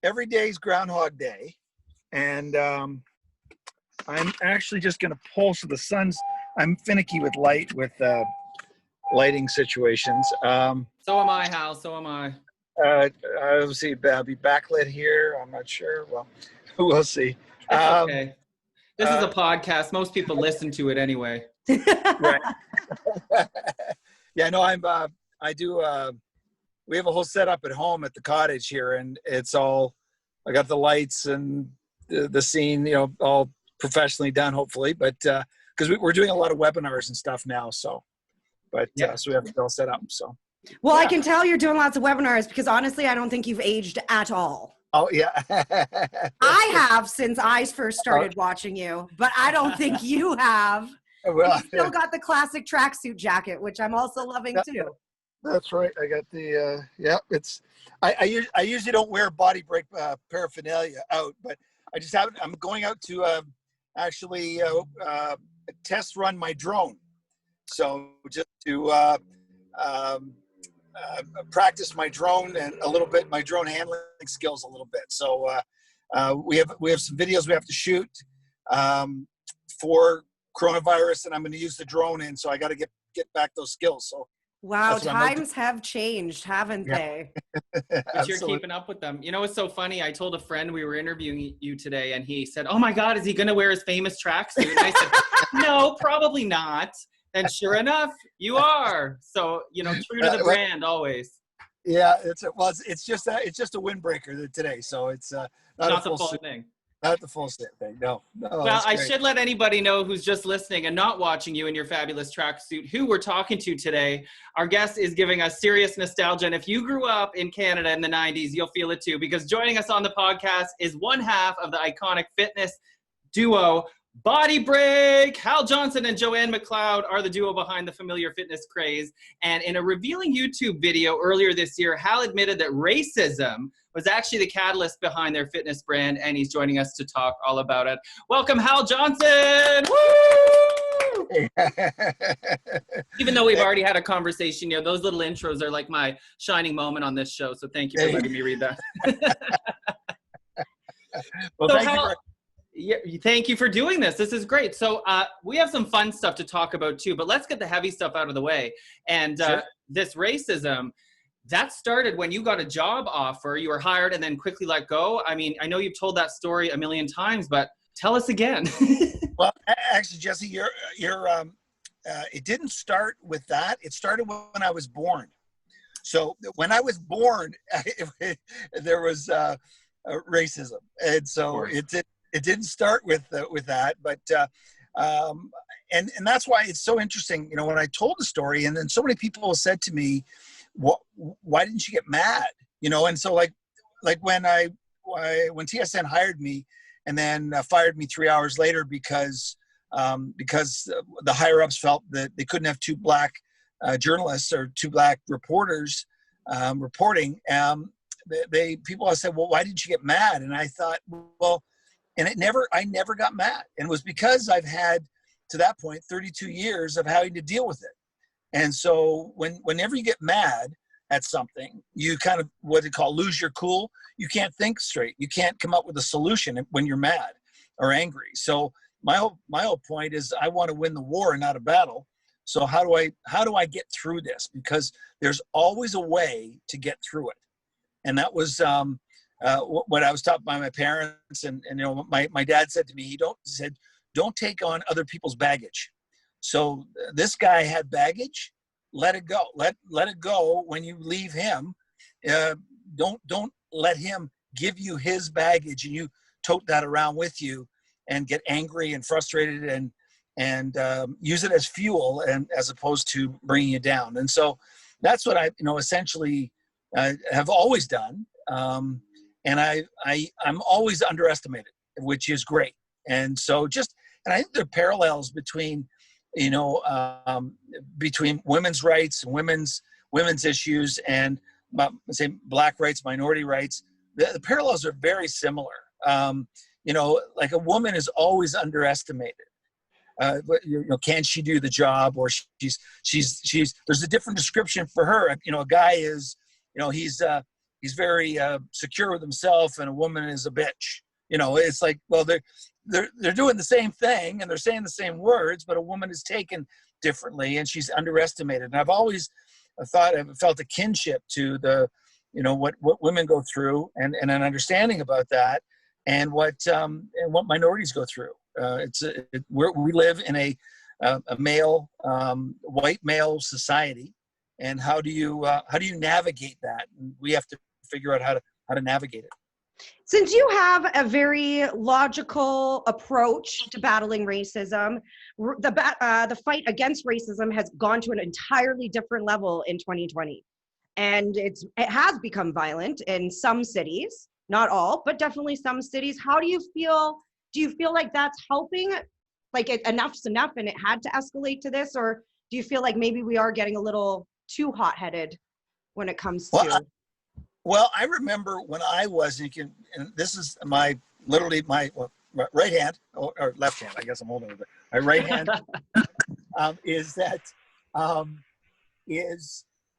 every day's Groundhog Day, and I'm actually just going to pull. So the sun's. I'm finicky with lighting situations. So am I, Hal. So am I. Obviously, I'll be backlit here. I'm not sure. Well, we'll see. It's okay. This is a podcast. Most people listen to it anyway. Right. Yeah, no, I do. We have a whole setup at home at the cottage here, and it's all. I got the lights and the scene, all professionally done, hopefully. But because we're doing a lot of webinars and stuff now, so. But so we have it all set up. So. Well, I can tell you're doing lots of webinars because honestly, I don't think you've aged at all. Oh yeah. I have since I first started watching you, but I don't think you have. Well, you still got the classic tracksuit jacket, which I'm also loving too. That's right. I got the it's I usually don't wear BodyBreak paraphernalia out, but I just haven't. I'm going out to actually test run my drone, so just to practice my drone and a little bit, my drone handling skills a little bit. So we have some videos we have to shoot for coronavirus, and I'm going to use the drone in. So I got to get back those skills. So wow, times have changed, haven't they? But you're keeping up with them. You know, it's so funny. I told a friend we were interviewing you today, and he said, "Oh my God, is he going to wear his famous tracksuit?" And I said, "No, probably not." And sure enough, you are. So, true to the brand always. Yeah, it's just a windbreaker today. So it's not the full thing. Not the full thing. No. Well, I should let anybody know who's just listening and not watching you in your fabulous tracksuit who we're talking to today. Our guest is giving us serious nostalgia. And if you grew up in Canada in the 90s, you'll feel it too, because joining us on the podcast is one half of the iconic fitness duo BodyBreak. Hal Johnson and Joanne McLeod are the duo behind the familiar fitness craze. And in a revealing YouTube video earlier this year, Hal admitted that racism was actually the catalyst behind their fitness brand, and he's joining us to talk all about it. Welcome, Hal Johnson! Woo! Even though we've already had a conversation, those little intros are like my shining moment on this show, so thank you for letting me read that. Well, so thank you. Yeah, thank you for doing this. This is great. So we have some fun stuff to talk about too, but let's get the heavy stuff out of the way. And sure. This racism, that started when you got a job offer, you were hired and then quickly let go. I mean, I know you've told that story a million times, but tell us again. Well, actually, Jesse, it didn't start with that. It started when I was born. So when I was born, there was racism. And so it didn't start with that, but and that's why it's so interesting. When I told the story, and then so many people said to me, "Why didn't you get mad?" And so like when TSN hired me, and then fired me 3 hours later because the higher ups felt that they couldn't have two black journalists or two black reporters reporting. People said, "Well, why didn't you get mad?" And I thought, well. And I never got mad. And it was because I've had, to that point, 32 years of having to deal with it. And so whenever you get mad at something, you kind of, what they call lose your cool. You can't think straight. You can't come up with a solution when you're mad or angry. So my whole point is I want to win the war and not a battle. So how do I get through this? Because there's always a way to get through it. And that was, what I was taught by my parents, and my dad said to me, don't take on other people's baggage. So this guy had baggage, let it go. Let it go when you leave him. Don't let him give you his baggage and you tote that around with you and get angry and frustrated and use it as fuel and as opposed to bringing you down. And so that's what I essentially have always done. And I'm always underestimated, which is great. And so and I think there are parallels between, between women's rights and women's issues and say black rights, minority rights. The parallels are very similar. Like a woman is always underestimated. Can she do the job? Or she's there's a different description for her. A guy is, he's very secure with himself, and a woman is a bitch. You know, it's like, well, they're doing the same thing and they're saying the same words, but a woman is taken differently and she's underestimated. And I've always felt a kinship to the, you know, what women go through, and an understanding about that, and what minorities go through. We live in a male, white male society, and how do you navigate that? And we have to figure out how to navigate it. Since you have a very logical approach to battling racism, the fight against racism has gone to an entirely different level in 2020. And it has become violent in some cities, not all, but definitely some cities. How do you feel? Do you feel like that's helping? Like enough's enough and it had to escalate to this? Or do you feel like maybe we are getting a little too hot-headed when it comes to... Well, I remember when I was, and this is my right hand, or left hand, I guess I'm holding it, but my right hand is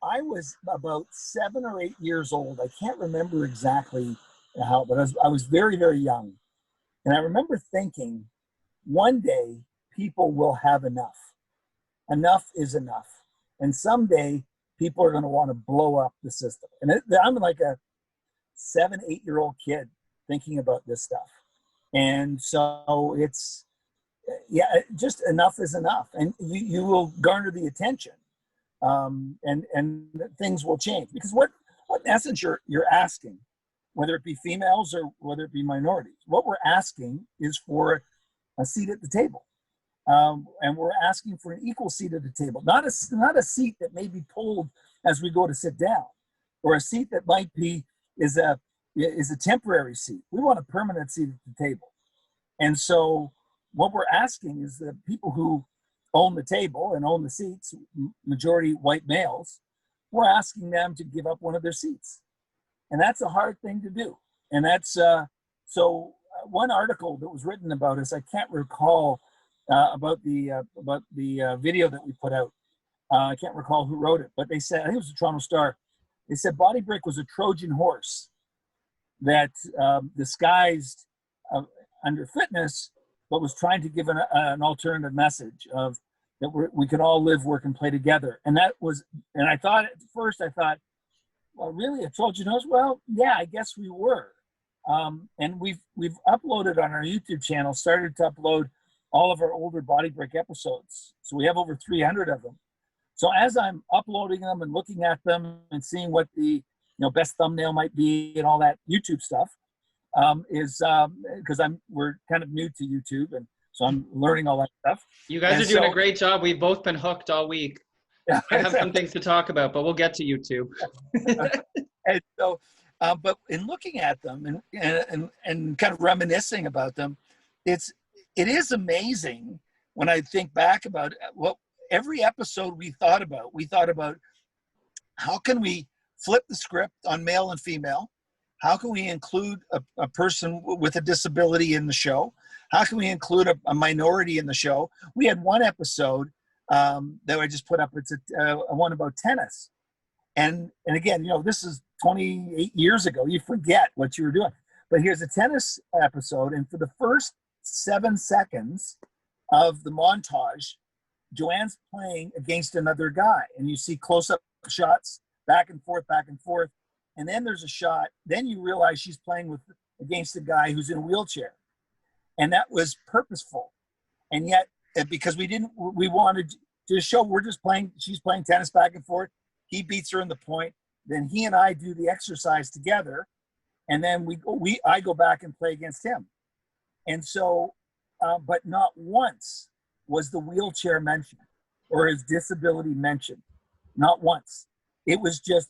I was about 7 or 8 years old. I can't remember exactly how, but I was very, very young. And I remember thinking, one day people will have enough. Enough is enough. And someday people are going to want to blow up the system. And I'm like a 7, 8-year-old kid thinking about this stuff. And so it's, just enough is enough. And you will garner the attention, and things will change. Because what in essence you're asking, whether it be females or whether it be minorities, what we're asking is for a seat at the table. And we're asking for an equal seat at the table, not a seat that may be pulled as we go to sit down, or a seat that might be is a temporary seat. We want a permanent seat at the table. And so what we're asking is the people who own the table and own the seats, majority white males, we're asking them to give up one of their seats. And that's a hard thing to do. And that's so one article that was written about us, I can't recall about the video that we put out. I can't recall who wrote it, but they said, I think it was the Toronto Star. They said BodyBreak was a Trojan horse that disguised under fitness, but was trying to give an alternative message of that we could all live, work, and play together. And that was, and I thought at first, well, really a Trojan horse? Well, yeah, I guess we were. And we've uploaded on our YouTube channel, started to upload all of our older BodyBreak episodes. So we have over 300 of them. So as I'm uploading them and looking at them and seeing what the best thumbnail might be and all that YouTube stuff, is because we're kind of new to YouTube, and so I'm learning all that stuff. You guys are doing a great job. We've both been hooked all week. I have some things to talk about, but we'll get to YouTube. And so, but in looking at them and kind of reminiscing about them, it is amazing when I think back about what every episode we thought about how can we flip the script on male and female? How can we include a person with a disability in the show? How can we include a minority in the show? We had one episode that I just put up. It's a one about tennis. And again, this is 28 years ago. You forget what you were doing. But here's a tennis episode. And for the first 7 seconds of the montage, Joanne's playing against another guy. And you see close-up shots, back and forth, back and forth. And then there's a shot. Then you realize she's playing against a guy who's in a wheelchair. And that was purposeful. And yet, because we wanted to show she's playing tennis back and forth. He beats her in the point. Then he and I do the exercise together. And then I go back and play against him. And so, but not once was the wheelchair mentioned or his disability mentioned. Not once. It was just,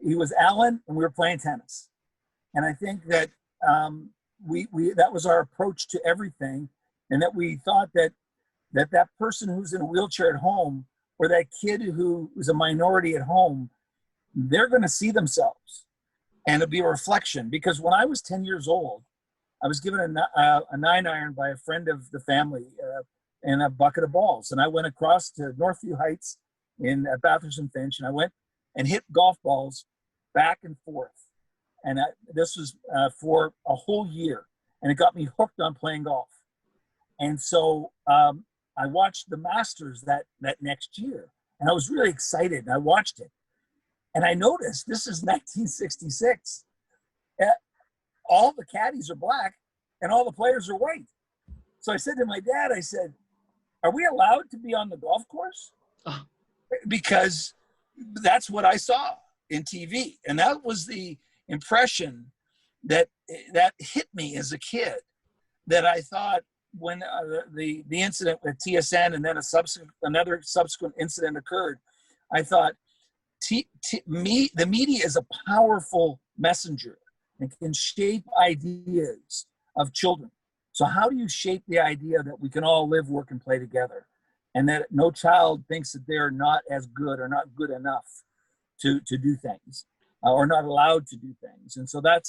he was Alan and we were playing tennis. And I think that that was our approach to everything. And that we thought that person who's in a wheelchair at home, or that kid who is a minority at home, they're going to see themselves. And it'll be a reflection. Because when I was 10 years old, I was given a 9-iron by a friend of the family and a bucket of balls. And I went across to Northview Heights in Bathurst and Finch, and I went and hit golf balls back and forth And this was for a whole year, and it got me hooked on playing golf. And so I watched the Masters that next year, and I was really excited. And I watched it, and I noticed this is 1966. All the caddies are black, and all the players are white. So I said to my dad, I said, "Are we allowed to be on the golf course?" Because that's what I saw in TV, and that was the impression that hit me as a kid. That I thought when the incident with TSN and then another subsequent incident occurred, I thought the media is a powerful messenger and can shape ideas of children. So how do you shape the idea that we can all live, work, and play together, and that no child thinks that they're not as good or not good enough to do things, or not allowed to do things? And so that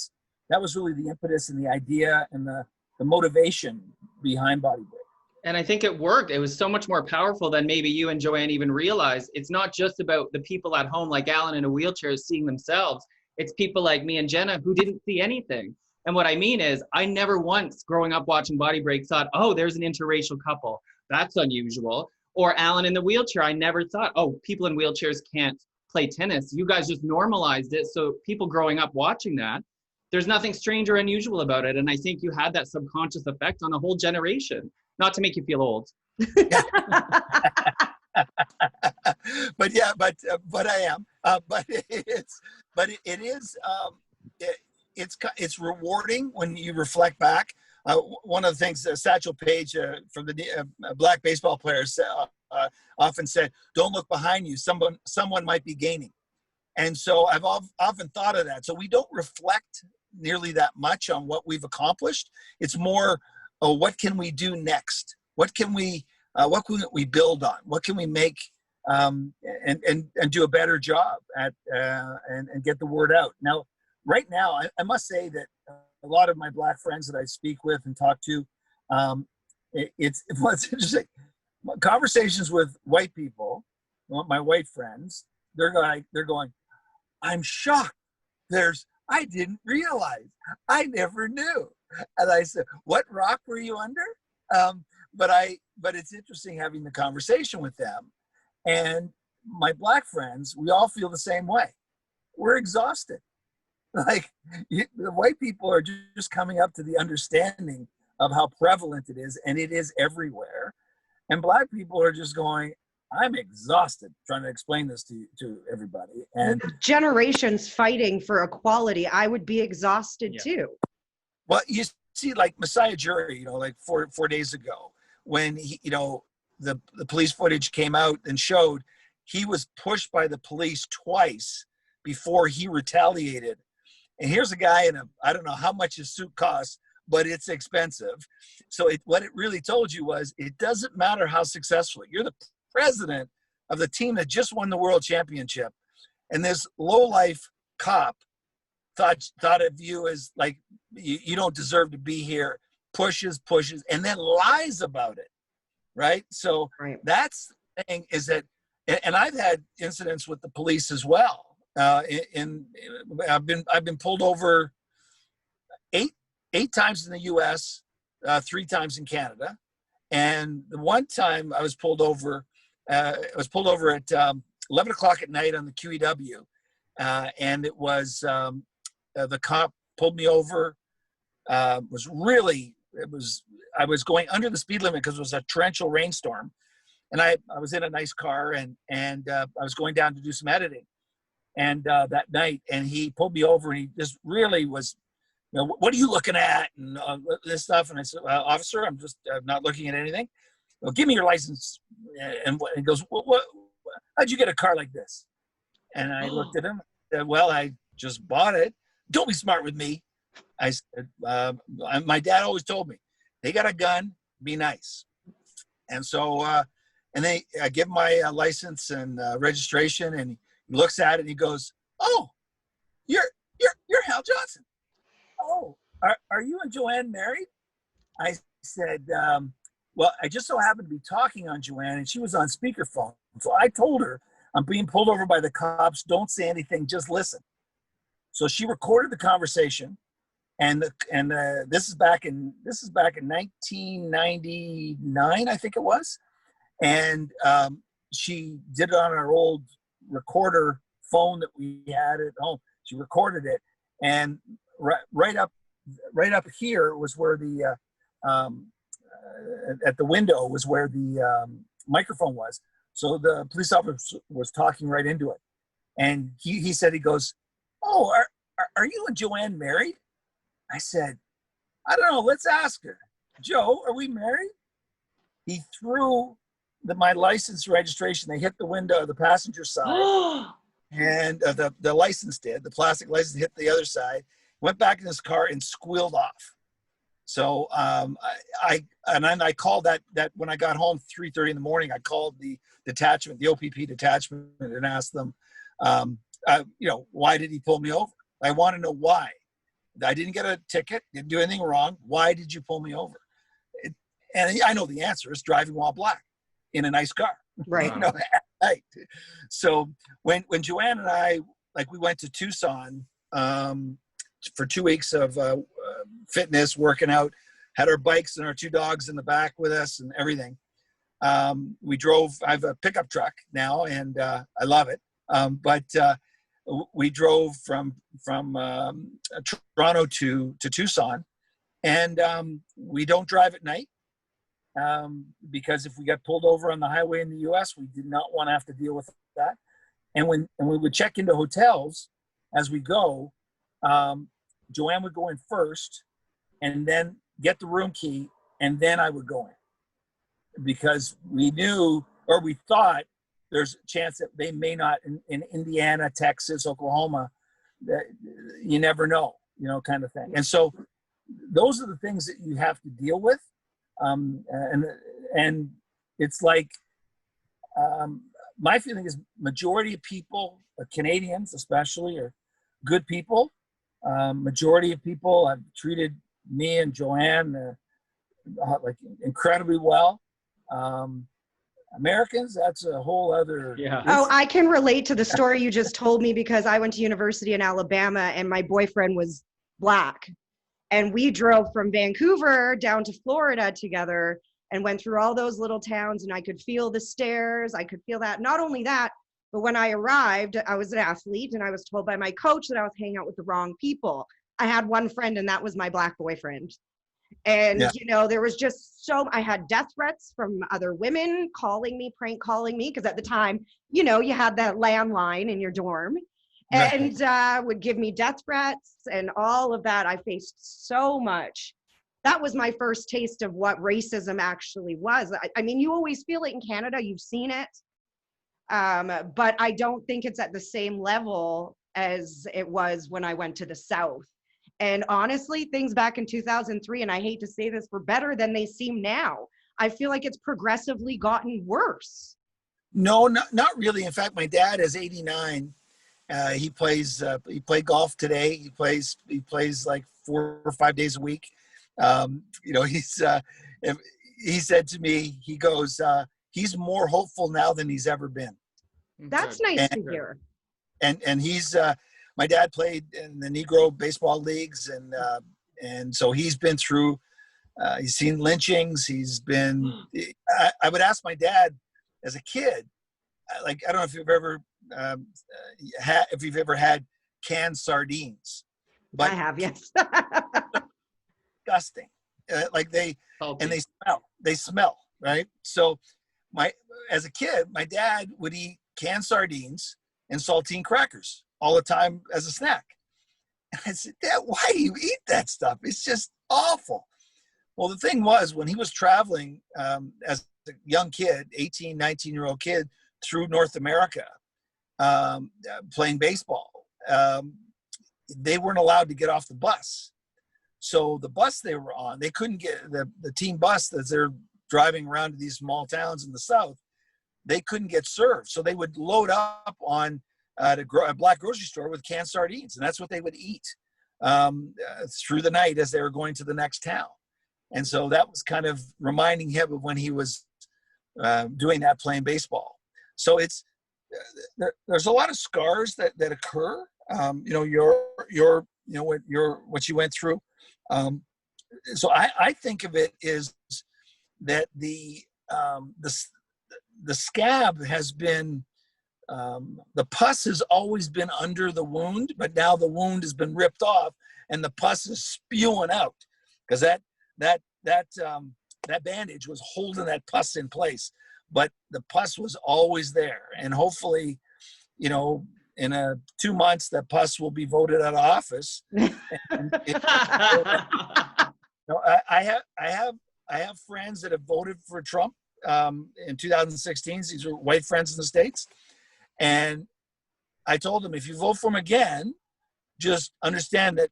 was really the impetus and the idea and the motivation behind BodyBreak. And I think it worked. It was so much more powerful than maybe you and Joanne even realized. It's not just about the people at home like Alan in a wheelchair seeing themselves. It's people like me and Jenna who didn't see anything. And what I mean is, I never once growing up watching BodyBreak thought, oh, there's an interracial couple. That's unusual. Or Alan in the wheelchair, I never thought, oh, people in wheelchairs can't play tennis. You guys just normalized it. So people growing up watching that, there's nothing strange or unusual about it. And I think you had that subconscious effect on a whole generation, not to make you feel old. But yeah, but I am. It's rewarding when you reflect back. One of the things Satchel Paige from the black baseball players often said, "Don't look behind you. Someone might be gaining." And so I've often thought of that. So we don't reflect nearly that much on what we've accomplished. It's more, what can we do next? What can we build on? What can we make and do a better job at and get the word out? Now, right now, I must say that a lot of my black friends that I speak with and talk to, it's interesting. Conversations with white people, my white friends, they're going, "I'm shocked. I didn't realize. I never knew." And I said, "What rock were you under?" But it's interesting having the conversation with them. And my black friends, we all feel the same way. We're exhausted. Like, the white people are just coming up to the understanding of how prevalent it is, and it is everywhere. And black people are just going, "I'm exhausted trying to explain this to everybody." And generations fighting for equality, I would be exhausted too. Well, you see, like Messiah Jury, like four days ago, when the police footage came out and showed he was pushed by the police twice before he retaliated. And here's a guy I don't know how much his suit costs, but it's expensive. So what it really told you was, it doesn't matter how successful you're the president of the team that just won the world championship, and this low-life cop thought of you as like, you don't deserve to be here, pushes, and then lies about it, right? So that's the thing, is that, and I've had incidents with the police as well. I've been pulled over eight times in the U.S., 3 times in Canada, and the one time I was pulled over at 11 o'clock at night on the QEW, and it was the cop pulled me over. I was going under the speed limit because it was a torrential rainstorm, and I was in a nice car, and I was going down to do some editing, and that night, and he pulled me over, and he just really was, "What are you looking at?" and this stuff. And I said, "Officer, I'm not looking at anything." "Well, give me your license." And he goes, "What? How'd you get a car like this?" And I looked at him and said, "Well, I just bought it." "Don't be smart with me." I said, "My dad always told me, they got a gun, be nice." And so, and I give my license and registration, and he looks at it and he goes, "Oh, you're Hal Johnson. Oh, are you and Joanne married?" I said, "Well, I just so happened to be talking on Joanne, and she was on speakerphone. So I told her, I'm being pulled over by the cops. Don't say anything, just listen." So she recorded the conversation, and this is back in 1999, I think it was, and she did it on our old recorder phone that we had at home. She recorded it, and right up here was where the at the window was where the microphone was. So the police officer was talking right into it, and he said, he goes, "Oh, are you and Joanne married?" I said, "I don't know. Let's ask her. Joe, are we married?" He threw my license registration. They hit the window of the passenger side, and the license did. The plastic license hit the other side. Went back in his car and squealed off. So I called that when I got home 3:30 in the morning. I called the detachment, the OPP detachment, and asked them, why did he pull me over? I want to know why. I didn't get a ticket, didn't do anything wrong. Why did you pull me over? And I know the answer is driving while black in a nice car, right? At night. So when Joanne and I, we went to Tucson for 2 weeks of fitness, working out, had our bikes and our 2 dogs in the back with us and everything. We drove. I have a pickup truck now, and I love it. But we drove from Toronto to Tucson, and we don't drive at night because if we got pulled over on the highway in the U.S., we did not want to have to deal with that. And when we would check into hotels as we go, Joanne would go in first, and then get the room key, and then I would go in, because we knew, or we thought, there's a chance that they may not in Indiana, Texas, Oklahoma. That you never know, kind of thing. And so those are the things that you have to deal with. And it's like, my feeling is majority of people, Canadians especially, are good people. Majority of people have treated me and Joanne incredibly well. Americans, that's a whole other. Yeah. Oh, I can relate to the story you just told me, because I went to university in Alabama and my boyfriend was black, and we drove from Vancouver down to Florida together and went through all those little towns, and I could feel the stares. I could feel that. Not only that, but when I arrived, I was an athlete, and I was told by my coach that I was hanging out with the wrong people. I had one friend, and that was my black boyfriend. And, there was just I had death threats from other women calling me, prank calling me, because at the time, you had that landline in your dorm, and would give me death threats and all of that. I faced so much. That was my first taste of what racism actually was. I mean, you always feel it in Canada. You've seen it. But I don't think it's at the same level as it was when I went to the South. And honestly, things back in 2003, and I hate to say this, were better than they seem now. I feel like it's progressively gotten worse. No, not really. In fact, my dad is 89. He played golf today. He plays like 4 or 5 days a week. He said to me, he goes, he's more hopeful now than he's ever been. That's nice to hear. And he's, my dad played in the Negro baseball leagues, and so he's been through. He's seen lynchings. He's been. I would ask my dad as a kid, I don't know if you've ever had canned sardines, but I have, yes. Disgusting. They smell, right? So as a kid, my dad would eat canned sardines and saltine crackers all the time as a snack. And I said, Dad, why do you eat that stuff? It's just awful. Well, the thing was, when he was traveling as a young kid, 18, 19-year-old kid, through North America, playing baseball, they weren't allowed to get off the bus. So the bus they were on, they couldn't get the team bus as they're driving around to these small towns in the South, they couldn't get served. So they would load up on a black grocery store with canned sardines, and that's what they would eat through the night as they were going to the next town. And so that was kind of reminding him of when he was doing that, playing baseball. So there's a lot of scars that occur what you went through. So I think of it is that the scab has been, the pus has always been under the wound, but now the wound has been ripped off and the pus is spewing out, because that bandage was holding that pus in place, but the pus was always there. And hopefully, in 2 months, that pus will be voted out of office. I have friends that have voted for Trump in 2016. These were white friends in the States. And I told them, if you vote for him again, just understand that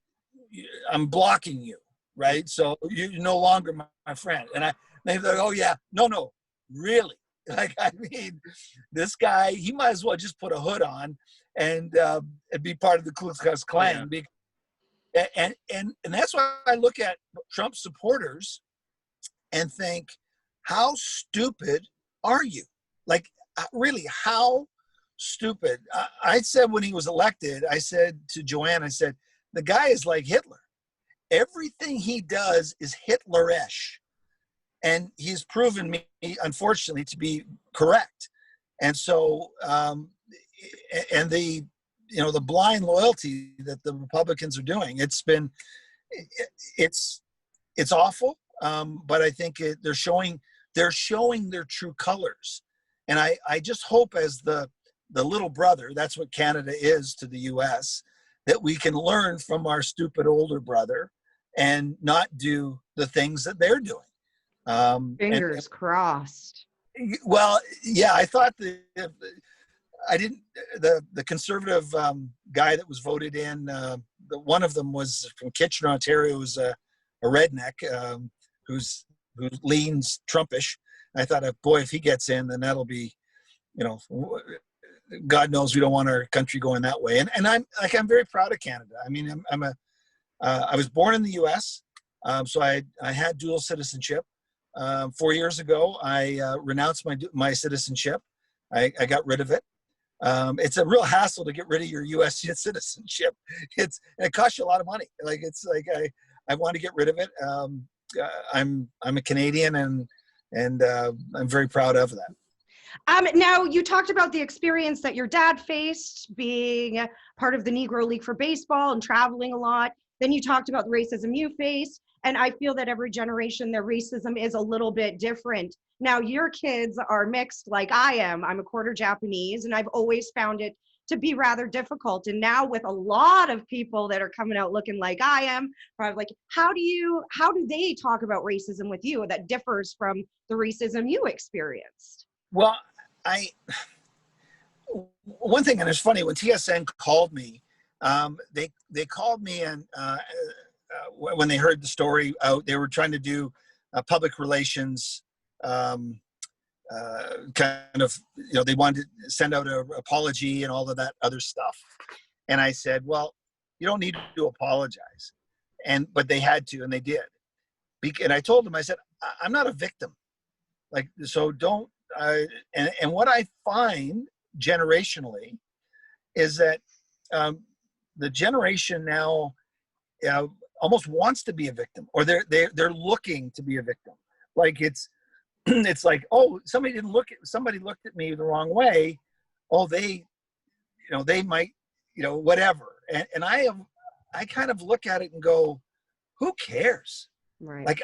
I'm blocking you, right? So you're no longer my friend. And they're like, oh yeah, no, really? Like, I mean, this guy, he might as well just put a hood on and be part of the Ku Klux Klan. Yeah. And that's why I look at Trump supporters and think, how stupid are you? Like, really, how stupid? I said when he was elected, I said to Joanne, I said, the guy is like Hitler. Everything he does is Hitler-ish. And he's proven me, unfortunately, to be correct. And so, and the blind loyalty that the Republicans are doing, it's awful. But I think they're showing their true colors. And I just hope, as the little brother, that's what Canada is to the US, that we can learn from our stupid older brother and not do the things that they're doing. Fingers crossed. Well, yeah, I thought the conservative guy that was voted in, one of them was from Kitchener, Ontario, who's a redneck who leans Trumpish. I thought, boy, if he gets in, then that'll be, God knows we don't want our country going that way. And I'm very proud of Canada. I mean, I was born in the U.S., so I had dual citizenship. 4 years ago, I renounced my citizenship. I got rid of it. It's a real hassle to get rid of your U.S. citizenship. It costs you a lot of money. I want to get rid of it. I'm a Canadian, and I'm very proud of that. Now, you talked about the experience that your dad faced being part of the Negro League for Baseball and traveling a lot. Then you talked about the racism you faced. And I feel that every generation, their racism is a little bit different. Now, your kids are mixed like I am. I'm a quarter Japanese, and I've always found it to be rather difficult. And now with a lot of people that are coming out looking like I am, probably like, how do they talk about racism with you that differs from the racism you experienced? Well, one thing, and it's funny, when TSN called me, they called me, and when they heard the story out, they were trying to do public relations, kind of, they wanted to send out an apology and all of that other stuff. And I said, well, you don't need to apologize. But they had to, and they did. And I told them, I said, I'm not a victim. Like, so don't, and what I find generationally is that the generation now almost wants to be a victim, or they're looking to be a victim. Like it's like, oh, somebody looked at me the wrong way. Oh, they might, whatever. And I kind of look at it and go, who cares? Right. Like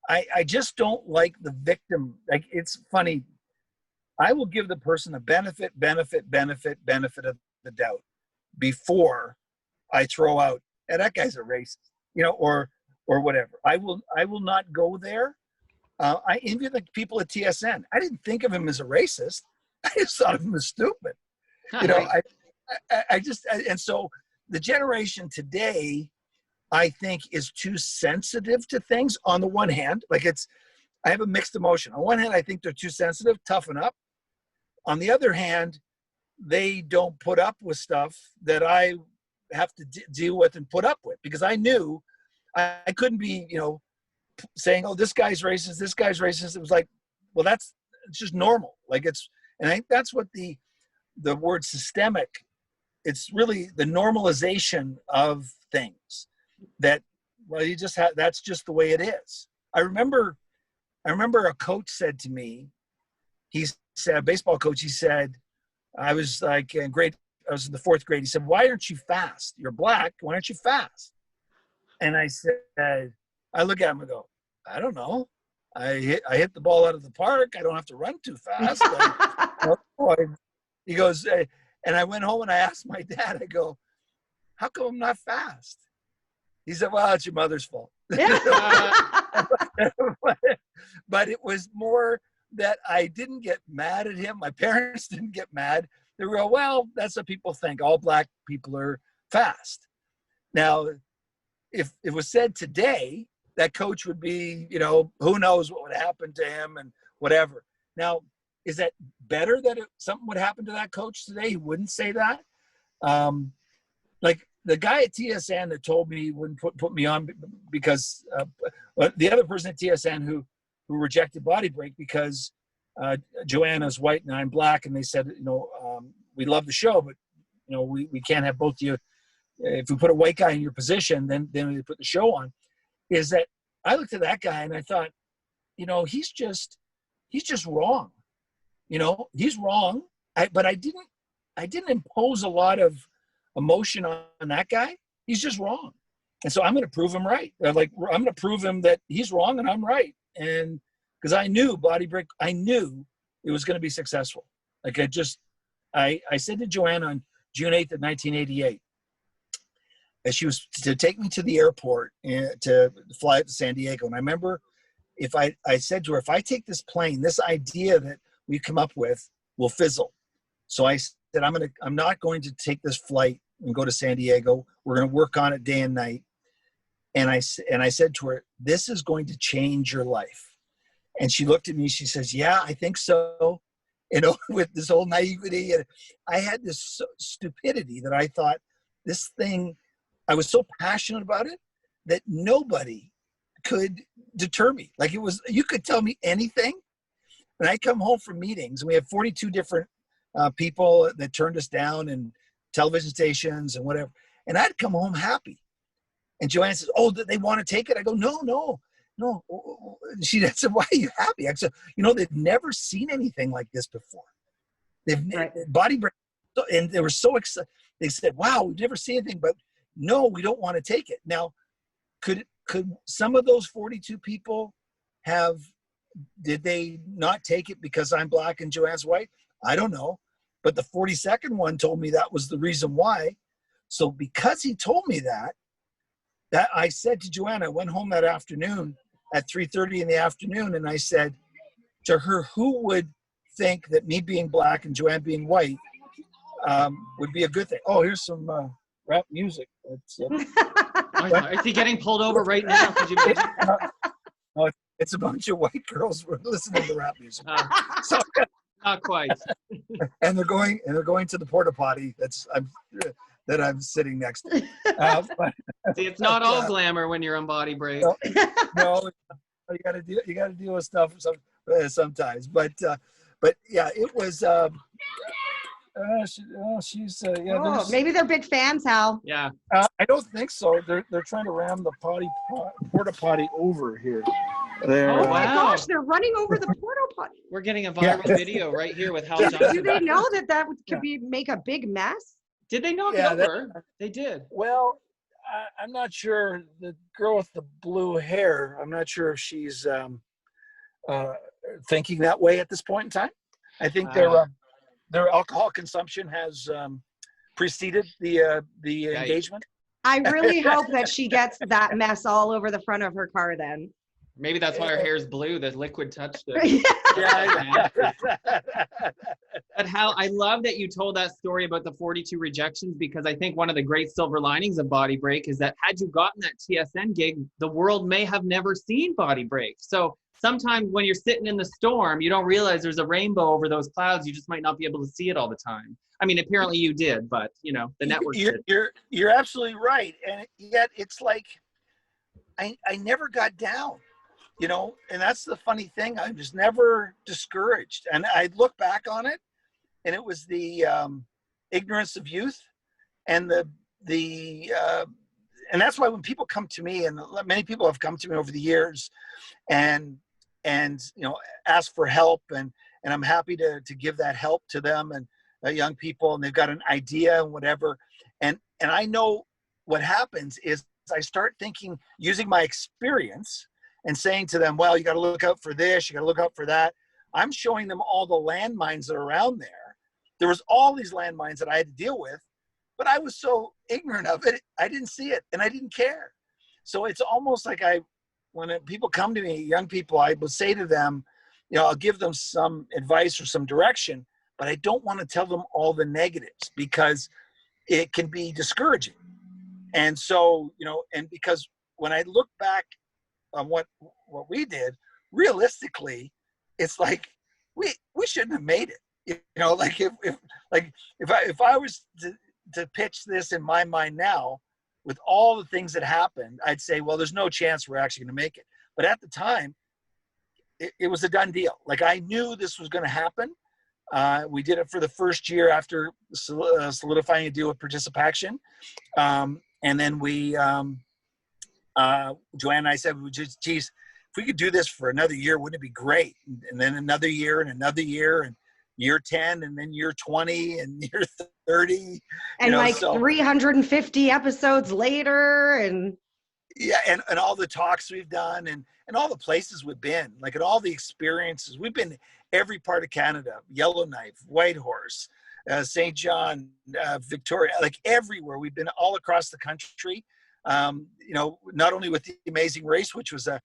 I just don't like the victim. Like, it's funny. I will give the person a benefit of the doubt before I throw out, that guy's a racist, or whatever. I will not go there. I envy the people at TSN. I didn't think of him as a racist. I just thought of him as stupid. And so the generation today, I think, is too sensitive to things. On the one hand, I have a mixed emotion. On one hand, I think they're too sensitive, toughen up. On the other hand, they don't put up with stuff that I have to deal with and put up with, because I knew I couldn't be, saying, oh, this guy's racist, this guy's racist. It was like, well, it's just normal. And I think that's what the word systemic it's really the normalization of things that, well, you just have, that's just the way it is. I remember a coach said to me, he said, a baseball coach, he said, I was like in the fourth grade. He said, why aren't you fast? You're black. Why aren't you fast? And I said, I look at him and go, I don't know. I hit the ball out of the park. I don't have to run too fast. He goes, and I went home and I asked my dad, I go, how come I'm not fast? He said, well, it's your mother's fault. But it was more that I didn't get mad at him. My parents didn't get mad. They were, well, that's what people think. All black people are fast. Now, if it was said today, that coach would be, who knows what would happen to him and whatever. Now, is that better that something would happen to that coach today? He wouldn't say that. Like the guy at TSN that told me he wouldn't put me on because the other person at TSN who rejected BodyBreak because Joanne is white and I'm black, and they said, we love the show, but we can't have both of you. If we put a white guy in your position, then we put the show on. Is that I looked at that guy and I thought, he's just wrong. He's wrong. But I didn't impose a lot of emotion on that guy. He's just wrong. And so I'm going to prove him right. I'm going to prove him that he's wrong and I'm right. And because I knew BodyBreak, I knew it was going to be successful. Like I said to Joanne on June 8th of 1988, as she was to take me to the airport to fly to San Diego. And I remember I said to her, if I take this plane, this idea that we come up with will fizzle. So I said, I'm not going to take this flight and go to San Diego. We're going to work on it day and night. And I said to her, this is going to change your life. And she looked at me, she says, yeah, I think so. With this whole naivety. And I had this stupidity that I thought this thing, I was so passionate about it that nobody could deter me. Like you could tell me anything. And I come home from meetings and we have 42 different people that turned us down and television stations and whatever. And I'd come home happy. And Joanne says, oh, they want to take it? I go, no. She said, why are you happy? I said, they've never seen anything like this before. BodyBreak, and they were so excited. They said, wow, we've never seen anything, but no, we don't want to take it. Now, could some of those 42 people did they not take it because I'm black and Joanne's white? I don't know. But the 42nd one told me that was the reason why. So because he told me that I said to Joanne, I went home that afternoon at 3:30 in the afternoon, and I said to her, who would think that me being black and Joanne being white would be a good thing? Oh, here's some rap music. Is he getting pulled over right now? Could you No, it's a bunch of white girls who are listening to rap music. So, not quite. And they're going to the porta potty that I'm sitting next to. See, it's not all glamour when you're on BodyBreak. No, you got to deal with stuff sometimes. But yeah, it was. Maybe they're big fans, Hal. Yeah. I don't think so. They're trying to ram the porta potty over here. Oh my gosh, they're running over the porta potty. We're getting a viral video right here with Hal Johnson. Do they know that could make a big mess? Did they knock it over? They did. Well, I'm not sure. The girl with the blue hair, I'm not sure if she's thinking that way at this point in time. I think their alcohol consumption has preceded the engagement. I really hope that she gets that mess all over the front of her car then. Maybe that's why her hair's blue. The liquid touched it. But Hal, I love that you told that story about the 42 rejections, because I think one of the great silver linings of BodyBreak is that had you gotten that TSN gig, the world may have never seen BodyBreak. So sometimes when you're sitting in the storm, you don't realize there's a rainbow over those clouds. You just might not be able to see it all the time. I mean, apparently you did, but the network did. You're absolutely right. And yet it's like, I never got down. And that's the funny thing. I was never discouraged. And I look back on it, and it was the ignorance of youth. And and that's why when people come to me, and many people have come to me over the years, and ask for help, and I'm happy to give that help to them, and young people, and they've got an idea and whatever, and I know what happens is I start thinking, using my experience, and saying to them, well, you got to look out for this, you got to look out for that. I'm showing them all the landmines that are around there. There was all these landmines that I had to deal with, but I was so ignorant of it, I didn't see it, and I didn't care. So it's almost like when people come to me, young people, I would say to them, I'll give them some advice or some direction, but I don't want to tell them all the negatives, because it can be discouraging. And so, and because when I look back on what we did, realistically, it's like we shouldn't have made it. Like if I was to pitch this in my mind now, with all the things that happened, I'd say, well, there's no chance we're actually going to make it. But at the time, it was a done deal. Like, I knew this was going to happen. We did it for the first year after solidifying a deal with Participation. And then Joanne and I said, geez, if we could do this for another year, wouldn't it be great? And then another year, and year 10, and then year 20, and year 30. And 350 episodes later, and yeah, and all the talks we've done, and all the places we've been, like, and all the experiences. We've been every part of Canada, Yellowknife, Whitehorse, St. John, Victoria, like everywhere. We've been all across the country, not only with the Amazing Race, which was an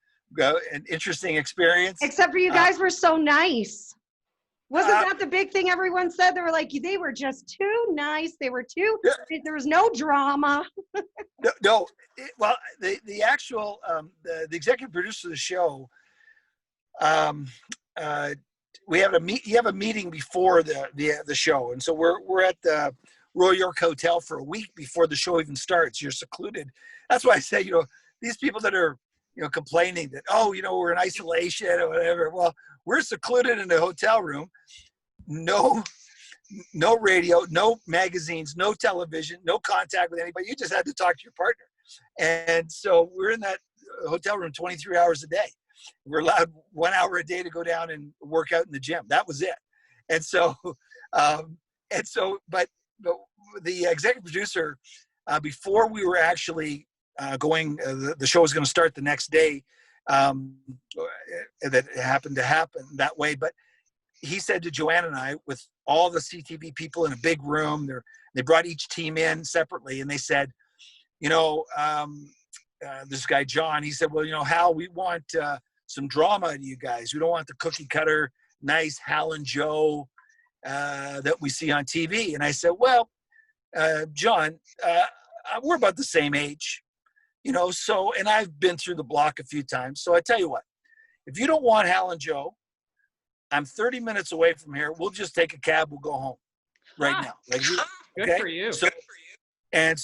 interesting experience. Except for you guys were so nice. Wasn't that the big thing everyone said? They were like, they were just too nice. They were too, there was no drama. No. Well, the actual, the executive producer of the show, you have a meeting before the show. And so we're at the Royal York Hotel for a week before the show even starts. You're secluded. That's why I say, these people that are, complaining that, we're in isolation or whatever. Well, we're secluded in a hotel room, no radio, no magazines, no television, no contact with anybody. You just had to talk to your partner. And so we're in that hotel room 23 hours a day. We're allowed 1 hour a day to go down and work out in the gym. That was it. And so, but the executive producer, before we were actually going, the show was going to start the next day. That happened to happen that way. But he said to Joanne and I, with all the CTV people in a big room, they brought each team in separately, and they said, this guy, John, he said, well, Hal, we want some drama to you guys. We don't want the cookie cutter, nice Hal and Joe that we see on TV. And I said, well, John, we're about the same age. And I've been through the block a few times. So I tell you what, if you don't want Hal and Joe, I'm 30 minutes away from here. We'll just take a cab. We'll go home right now. Like, good for you. And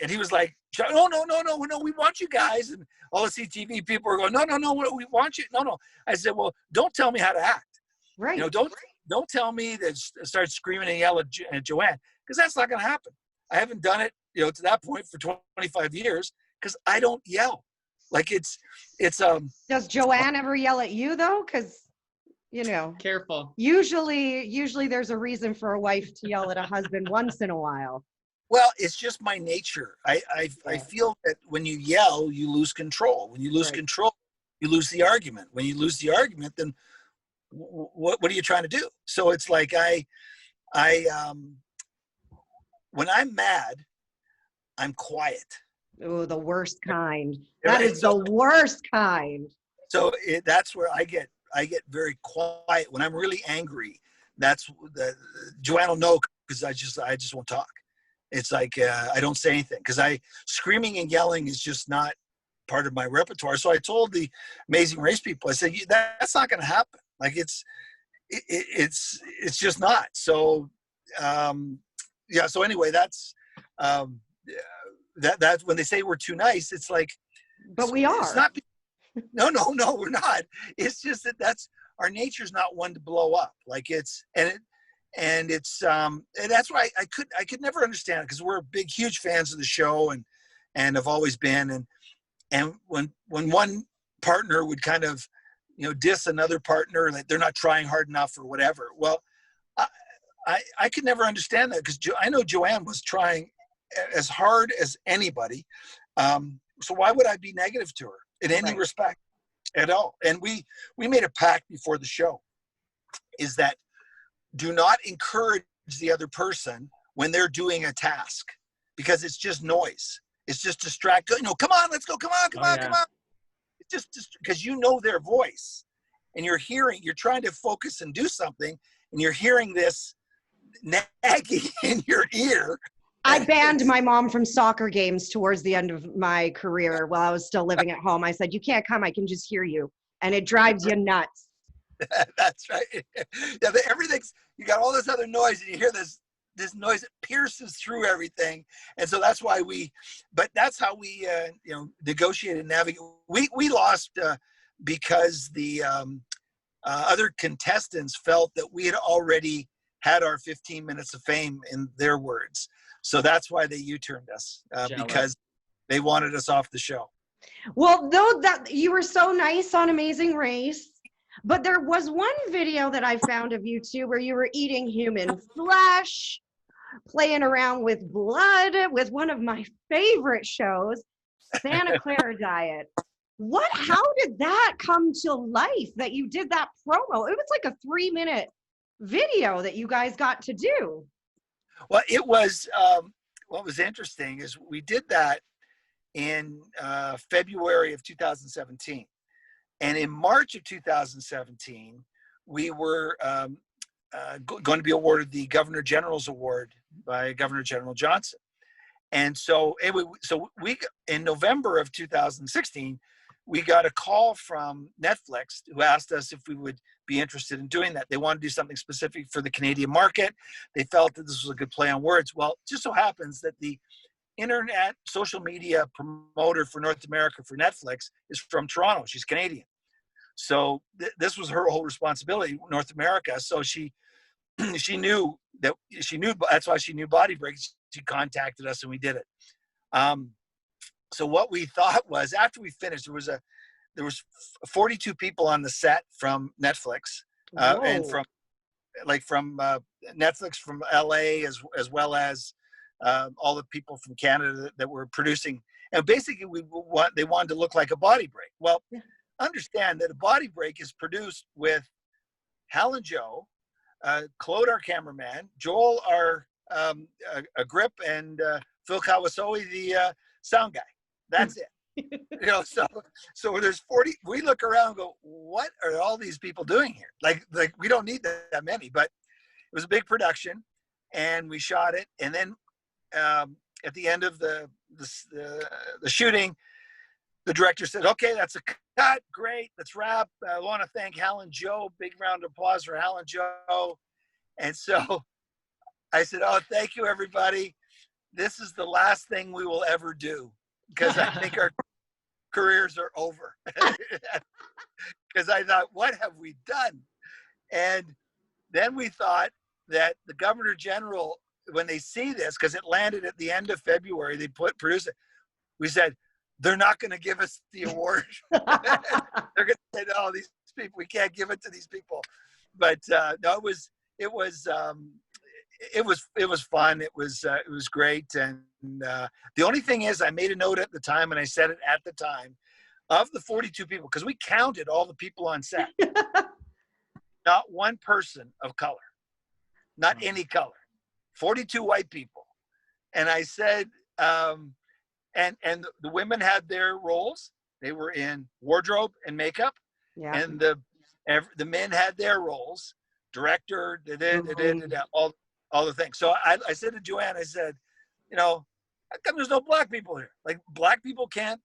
he was like, no, we want you guys. And all the CTV people are going, no, we want you. No. I said, well, don't tell me how to act. Right. Don't tell me that start screaming and yell at Joanne, because that's not going to happen. I haven't done it, to that point for 25 years. Because I don't yell. Like it's Does Joanne ever yell at you though? Because careful. Usually there's a reason for a wife to yell at a husband once in a while. Well, it's just my nature. I feel that when you yell, you lose control. When you lose control, you lose the argument. When you lose the argument, then what are you trying to do? So it's like when I'm mad, I'm quiet. Oh, the worst kind. That is the worst kind. So that's where I get very quiet when I'm really angry. That's Joanne will know, because I just won't talk. It's like I don't say anything, because screaming and yelling is just not part of my repertoire. So I told the Amazing Race people, I said, that's not going to happen. Like it's just not. So So anyway, that's. That when they say we're too nice, it's like, but we are. It's not. No, we're not. It's just that's our nature's not one to blow up. Like and it's and that's why I could never understand it, because we're big, huge fans of the show, and have always been, and when one partner would kind of, diss another partner, like they're not trying hard enough or whatever. Well, I could never understand that, because I know Joanne was trying as hard as anybody. So why would I be negative to her in any respect at all? And we made a pact before the show, is that do not encourage the other person when they're doing a task, because it's just noise. It's just distract. Come on, let's go. Come on. It's just because their voice, and you're trying to focus and do something, and you're hearing this nagging in your ear. I banned my mom from soccer games towards the end of my career while I was still living at home. I said, you can't come, I can just hear you. And it drives you nuts. That's right. Yeah, you got all this other noise, and you hear this noise that pierces through everything. And so that's why that's how we negotiated and navigate. We lost because the other contestants felt that we had already had our 15 minutes of fame, in their words. So that's why they U-turned us, because they wanted us off the show. Well, though that you were so nice on Amazing Race, but there was one video that I found of you two where you were eating human flesh, playing around with blood, with one of my favorite shows, Santa Clara Diet. How did that come to life, that you did that promo? It was like a 3-minute video that you guys got to do. Well, it was, what was interesting is we did that in February of 2017. And in March of 2017, we were going to be awarded the Governor General's Award by Governor General Johnson. And so we in November of 2016, we got a call from Netflix, who asked us if we would be interested in doing that. They wanted to do something specific for the Canadian market. They felt that this was a good play on words. Well, it just so happens that the internet social media promoter for North America for Netflix is from Toronto. She's Canadian. So this was her whole responsibility, North America. So she knew that's why she knew BodyBreak. She contacted us, and we did it. So what we thought was, after we finished, there was 42 people on the set from Netflix, and from Netflix from LA, as well as all the people from Canada that were producing. And basically, they wanted to look like a BodyBreak. Well, understand that a BodyBreak is produced with Hal and Joe, Claude, our cameraman, Joel, our a grip, and Phil Kawasoe, the sound guy. That's it. So there's 40. We look around and go, what are all these people doing here? Like we don't need that many. But it was a big production, and we shot it. And then at the end of the shooting, the director said, "Okay, that's a cut. Great. Let's wrap. I want to thank Hal and Joe. Big round of applause for Hal and Joe." And so I said, "Oh, thank you, everybody. This is the last thing we will ever do, because I think our careers are over." Because I thought, what have we done? And then we thought that the Governor General, when they see this, because it landed at the end of February, they produced it. We said, they're not going to give us the award. They're going to say, "No, these people, we can't give it to these people." But no, it was fun. It was great. And the only thing is, I made a note at the time, and I said it at the time, of the 42 people, because we counted all the people on set. Not one person of color, not any color, 42 white people. And I said, and the women had their roles. They were in wardrobe and makeup. Yeah. And the men had their roles, director, all the things. So I said to Joanne, I said, how come there's no black people here? Like, black people can't,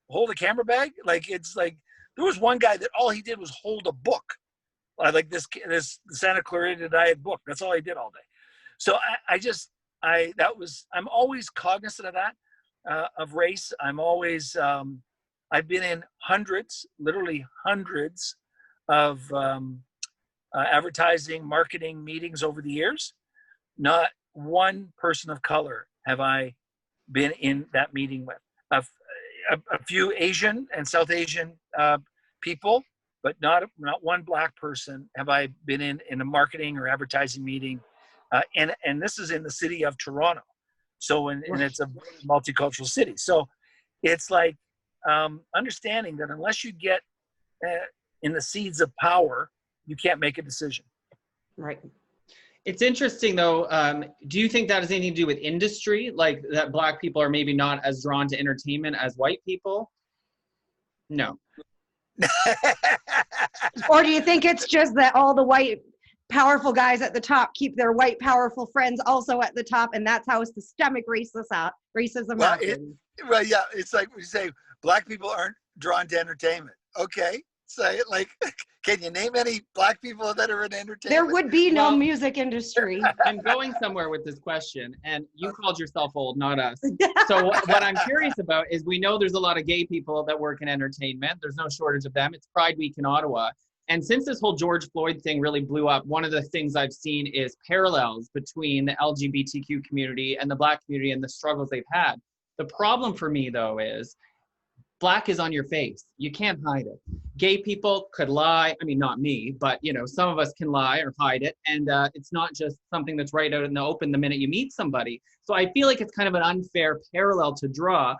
hold a camera bag? Like, it's like, there was one guy that all he did was hold a book. Like this Santa Clarita Diet book. That's all he did all day. So I'm always cognizant of that, of race. I'm always, I've been in hundreds, literally hundreds of advertising, marketing meetings over the years, not one person of color have I been in that meeting with. A few Asian and South Asian people, but not one Black person have I been in a marketing or advertising meeting. And this is in the city of Toronto. So, and it's a multicultural city. So it's like understanding that unless you get in the seeds of power, you can't make a decision. Right. It's interesting though. Do you think that has anything to do with industry? Like that Black people are maybe not as drawn to entertainment as white people? No. Or do you think it's just that all the white powerful guys at the top keep their white powerful friends also at the top, and that's how systemic racism happens? Well, yeah, it's like we say, Black people aren't drawn to entertainment. Okay, say it like, can you name any Black people that are in entertainment? There would be no music industry. I'm going somewhere with this question, and you called yourself old, not us. So what I'm curious about is we know there's a lot of gay people that work in entertainment. There's no shortage of them. It's Pride Week in Ottawa. And since this whole George Floyd thing really blew up, one of the things I've seen is parallels between the LGBTQ community and the Black community and the struggles they've had. The problem for me, though, is Black is on your face. You can't hide it. Gay people could lie. I mean, not me, but, you know, some of us can lie or hide it. And it's not just something that's right out in the open the minute you meet somebody. So I feel like it's kind of an unfair parallel to draw.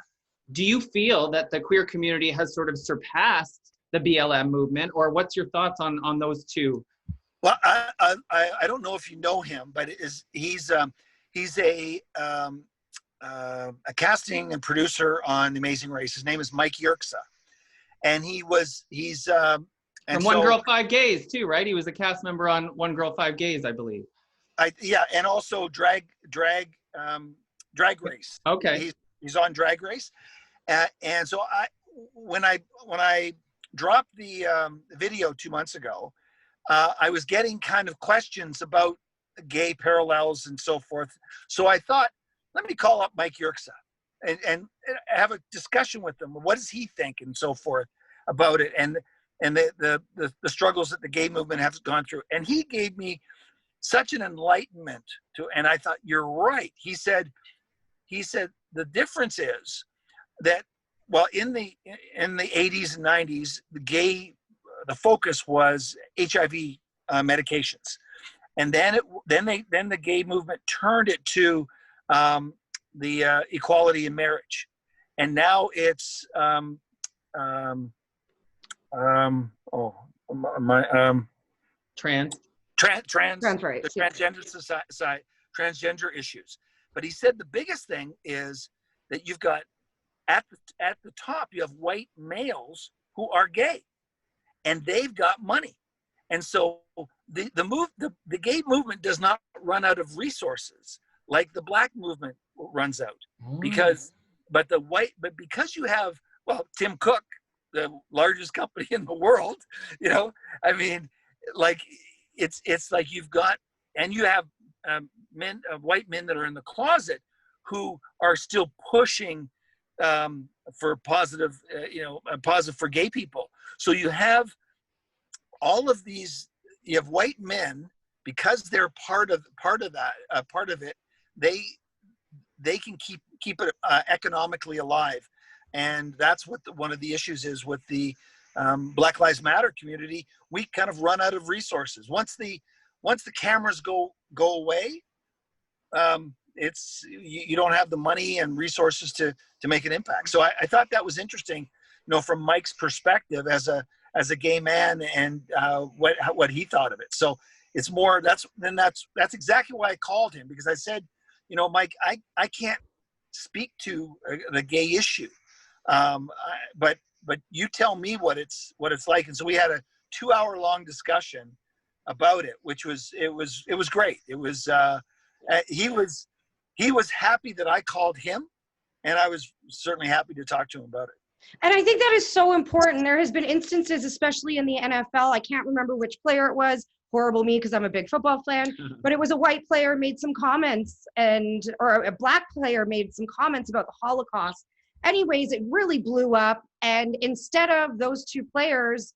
Do you feel that the queer community has sort of surpassed the BLM movement, or what's your thoughts on those two? Well, I don't know if you know him, but he's a casting and producer on The Amazing Race. His name is Mike Yerxa, and he's from One Girl Five Gays too, right? He was a cast member on One Girl Five Gays, I believe. And also Drag Race. Okay, he's on Drag Race, and so when I dropped the video 2 months ago, I was getting kind of questions about gay parallels and so forth. So I thought, let me call up Mike Yerxa and have a discussion with him. What does he think and so forth about it, and the struggles that the gay movement has gone through. And he gave me such an enlightenment and I thought, you're right. He said the difference is that, well, in the 80s and 90s, the focus was HIV medications, and then the gay movement turned it to the equality in marriage, and now it's trans right, the transgender society, transgender issues. But he said the biggest thing is that you've got at the top, you have white males who are gay, and they've got money, and so the gay movement does not run out of resources like the Black movement runs out, because you have, well, Tim Cook, the largest company in the world, you know, I mean, like it's like you've got, and you have white men that are in the closet who are still pushing for positive, positive for gay people. So you have all of these. You have white men, because they're part of it. They can keep it economically alive, and that's what one of the issues is with the Black Lives Matter community. We kind of run out of resources once the cameras go away. You don't have the money and resources to make an impact. So I thought that was interesting, from Mike's perspective as a gay man, and what he thought of it. So it's more, that's exactly why I called him, because I said, Mike, I can't speak to the gay issue, but you tell me what it's like. And so we had a 2-hour-long discussion about it, which was great. It was he was happy that I called him, and I was certainly happy to talk to him about it. And I think that is so important. There has been instances, especially in the NFL, I can't remember which player it was, horrible me because I'm a big football fan, but it was a white player made some comments, or a Black player made some comments about the Holocaust. Anyways, it really blew up. And instead of those two players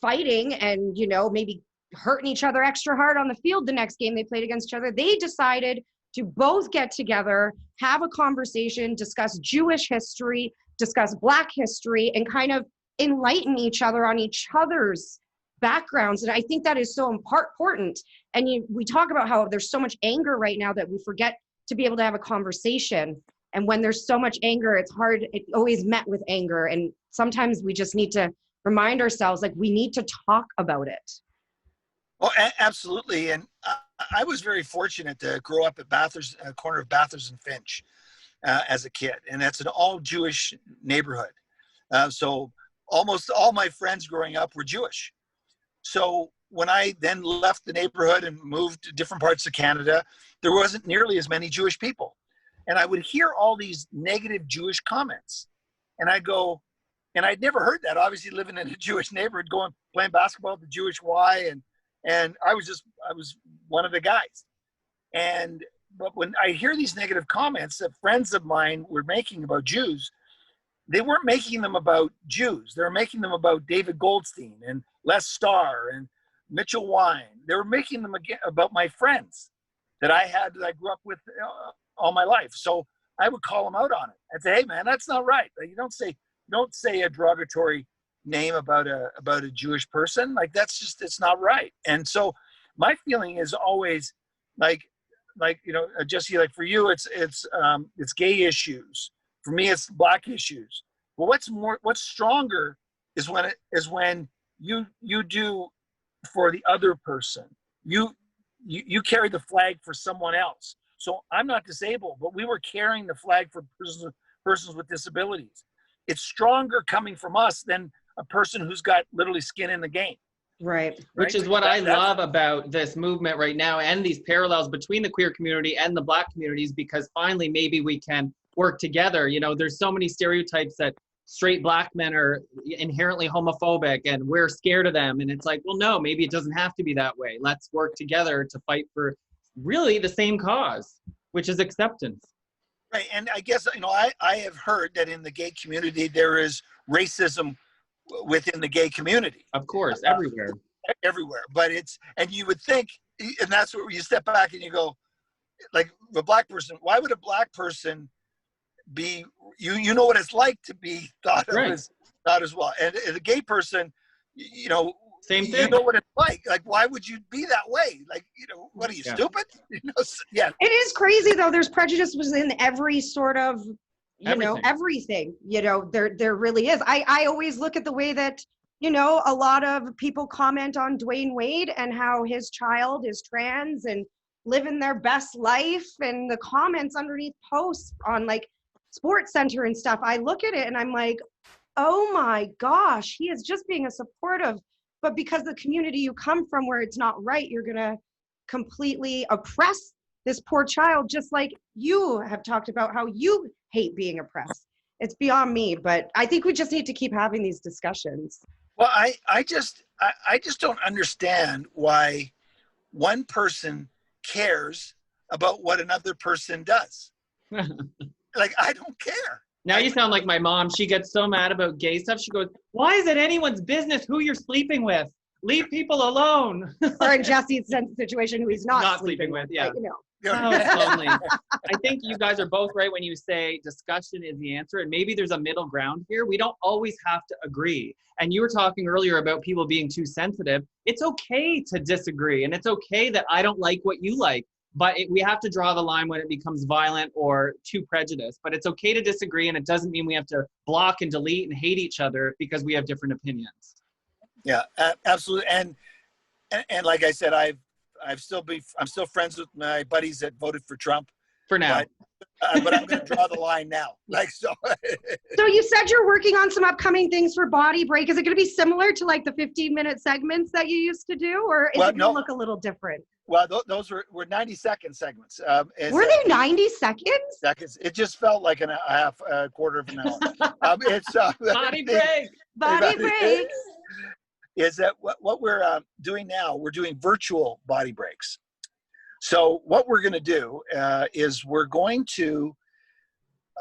fighting and, maybe hurting each other extra hard on the field the next game they played against each other. They decided to both get together, have a conversation, discuss Jewish history, discuss Black history, and kind of enlighten each other on each other's backgrounds. And I think that is so important. And we talk about how there's so much anger right now that we forget to be able to have a conversation. And when there's so much anger, it's hard, it's always met with anger. And sometimes we just need to remind ourselves, like, we need to talk about it. Oh, absolutely. And I was very fortunate to grow up at Bathurst, corner of Bathurst and Finch as a kid. And that's an all Jewish neighborhood. So almost all my friends growing up were Jewish. So when I then left the neighborhood and moved to different parts of Canada, there wasn't nearly as many Jewish people. And I would hear all these negative Jewish comments. And I'd go, and I'd never heard that, obviously living in a Jewish neighborhood, playing basketball at the Jewish Y, and I was one of the guys. But when I hear these negative comments that friends of mine were making about Jews, they weren't making them about Jews. They were making them about David Goldstein and Les Starr and Mitchell Wine. They were making them again about my friends that I grew up with all my life. So I would call them out on it. I'd say, hey man, that's not right. Like, you don't say a derogatory name about a Jewish person. Like, it's not right. And so my feeling is always like, Jesse, like for you, it's gay issues. For me, it's Black issues. But what's stronger is when you do for the other person. You carry the flag for someone else. So I'm not disabled, but we were carrying the flag for persons with disabilities. It's stronger coming from us than a person who's got literally skin in the game. Right. Which is what I love about this movement right now, and these parallels between the queer community and the Black communities, because finally maybe we can work together. You know, there's so many stereotypes that straight Black men are inherently homophobic and we're scared of them. And it's like, well, no, maybe it doesn't have to be that way. Let's work together to fight for really the same cause, which is acceptance. Right. And I guess, I have heard that in the gay community, there is racism within the gay community. Of course, everywhere. Everywhere. But and you would think, and that's where you step back and you go, like, a Black person, why would a Black person be, you know what it's like to be thought of as not as well. And a gay person, same thing. You know what it's like. Like, why would you be that way? Like, what are you, stupid? Yeah. It is crazy though. There's prejudice within every sort of, everything. There really is. I always look at the way that, a lot of people comment on Dwayne Wade and how his child is trans and living their best life, and the comments underneath posts on like Sports Center and stuff. I look at it and I'm like, oh my gosh, he is just being a supportive. But because the community you come from where it's not right, you're going to completely oppress this poor child, just like you have talked about how you hate being oppressed. It's beyond me, but I think we just need to keep having these discussions. Well, I just don't understand why one person cares about what another person does. Like, I don't care. Now you sound like my mom. She gets so mad about gay stuff. She goes, why is it anyone's business who you're sleeping with? Leave people alone. Or in Jesse's situation, who he's not sleeping with. Yeah. But, Oh, it's lonely. I think you guys are both right when you say discussion is the answer, and maybe there's a middle ground here. We don't always have to agree. And you were talking earlier about people being too sensitive. It's okay to disagree, and it's okay that I don't like what you like, but we have to draw the line when it becomes violent or too prejudiced. But it's okay to disagree, and it doesn't mean we have to block and delete and hate each other because we have different opinions. Yeah, absolutely. And like I said, I'm still friends with my buddies that voted for Trump. For now. But I'm going to draw the line now. So you said you're working on some upcoming things for BodyBreak. Is it going to be similar to like the 15-minute segments that you used to do, or is it going to look a little different? Well, those were 90-second segments. Were they 90 seconds? Seconds. It just felt like a quarter of an hour. It's BodyBreak. BodyBreak. Is that what we're doing now? We're doing virtual body breaks. So what we're going to do is we're going to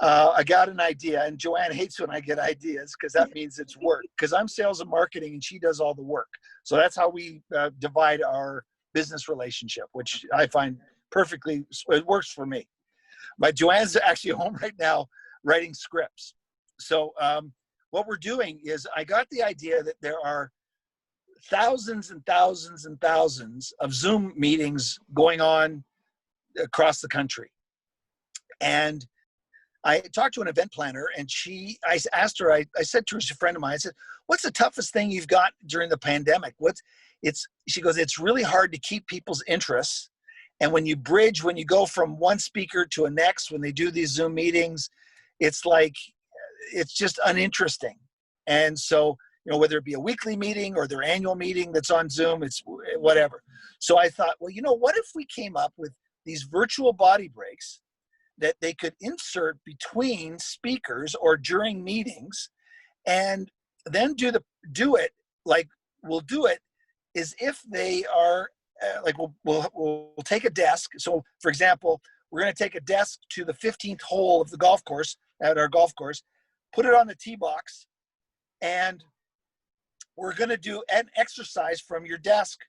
I got an idea, and Joanne hates when I get ideas because that means it's work. Because I'm sales and marketing, and she does all the work. So that's how we divide our business relationship, which I find perfectly, it works for me. But Joanne's actually home right now writing scripts. So what we're doing is I got the idea that there are thousands and thousands and thousands of Zoom meetings going on across the country. And I talked to an event planner, and I asked her, I said to her, she's a friend of mine, I said, what's the toughest thing you've got during the pandemic? She goes, it's really hard to keep people's interests. And when you go from one speaker to a next, when they do these Zoom meetings, it's like, it's just uninteresting. And so, whether it be a weekly meeting or their annual meeting that's on Zoom, it's whatever. So I thought, well, what if we came up with these virtual body breaks that they could insert between speakers or during meetings, and then do it like we'll do it as if they are like we'll take a desk. So for example, we're going to take a desk to the 15th hole of the golf course at our golf course, put it on the tee box, and we're going to do an exercise from your desk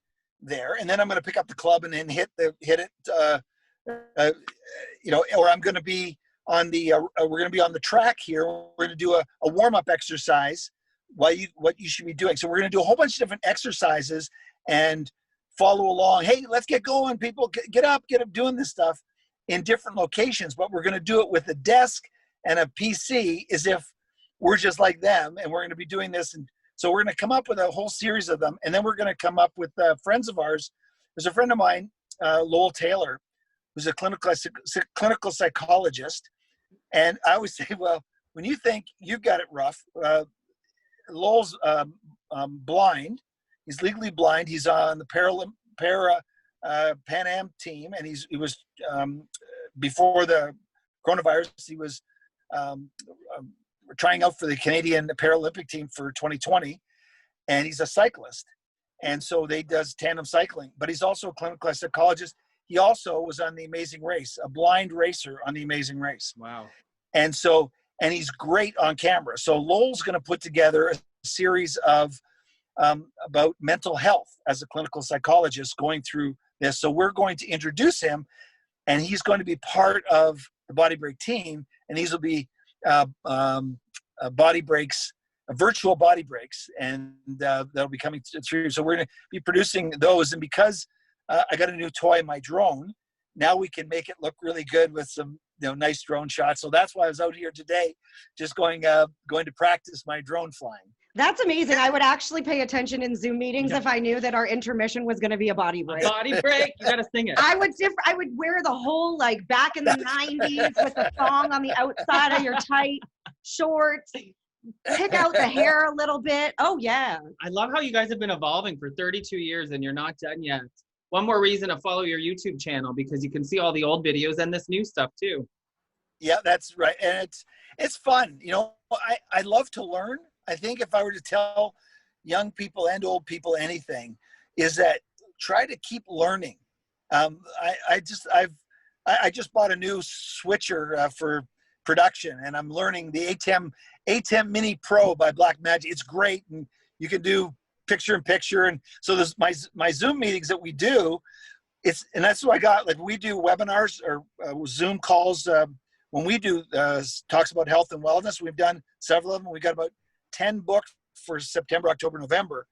there, and then I'm going to pick up the club and then hit it. Or I'm going to be on we're going to be on the track here. We're going to do a warm-up exercise what you should be doing. So we're going to do a whole bunch of different exercises and follow along. Hey, let's get going, people. Get up doing this stuff in different locations, but we're going to do it with a desk and a PC as if we're just like them, and we're going to be doing this. And so we're going to come up with a whole series of them, and then we're going to come up with friends of ours. There's a friend of mine, Lowell Taylor, who's a clinical psychologist. And I always say, well, when you think you've got it rough, Lowell's blind. He's legally blind. He's on the Pan Am team, and he was before the coronavirus. He was trying out for the Canadian Paralympic team for 2020, and he's a cyclist. And so they does tandem cycling, but he's also a clinical psychologist. He also was on The Amazing Race, a blind racer on The Amazing Race. Wow. And he's great on camera. So Lowell's going to put together a series of about mental health as a clinical psychologist going through this. So we're going to introduce him, and he's going to be part of the BodyBreak team. And these will be body breaks, virtual body breaks, and that'll be coming through. So we're going to be producing those. And because I got a new toy, my drone, now we can make it look really good with some nice drone shots. So that's why I was out here today, just going to practice my drone flying. That's amazing. I would actually pay attention in Zoom meetings if I knew that our intermission was going to be a body break. Body break, you got to sing it. I would wear the whole, like, back in the 90s with the thong on the outside of your tight shorts, pick out the hair a little bit. Oh, yeah. I love how you guys have been evolving for 32 years and you're not done yet. One more reason to follow your YouTube channel, because you can see all the old videos and this new stuff too. Yeah, that's right. And it's fun. I love to learn. I think if I were to tell young people and old people anything, is that try to keep learning. I just bought a new switcher for production, and I'm learning the ATEM Mini Pro by Blackmagic. It's great, and you can do picture-in-picture. And so there's my Zoom meetings that we do. And that's what I got. Like, we do webinars or Zoom calls when we do talks about health and wellness. We've done several of them. We got about 10 books for September, October, November.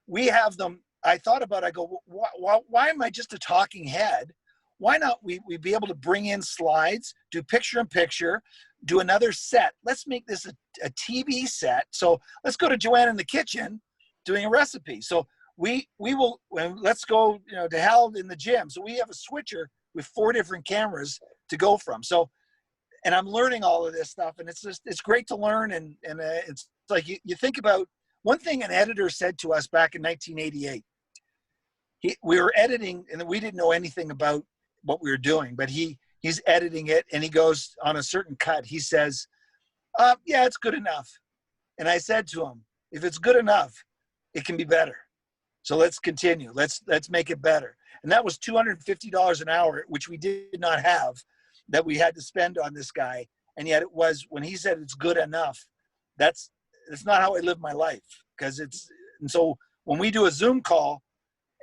We have them. I thought about it. I go, why am I just a talking head? Why not we be able to bring in slides, do picture-in-picture, do another set. Let's make this a TV set. So let's go to Joanne in the kitchen doing a recipe. So we will, let's go to Hal in the gym. So we have a switcher with 4 different cameras to go from. So, and I'm learning all of this stuff, and it's great to learn. And it's like you think about one thing an editor said to us back in 1988. We were editing, and we didn't know anything about what we were doing, but he's editing it, and he goes on a certain cut. He says, yeah, it's good enough. And I said to him, if it's good enough, it can be better. So let's continue. Let's make it better. And that was $250 an hour, which we did not have, that we had to spend on this guy. And yet it was, when he said it's good enough, that's not how I live my life. And so when we do a Zoom call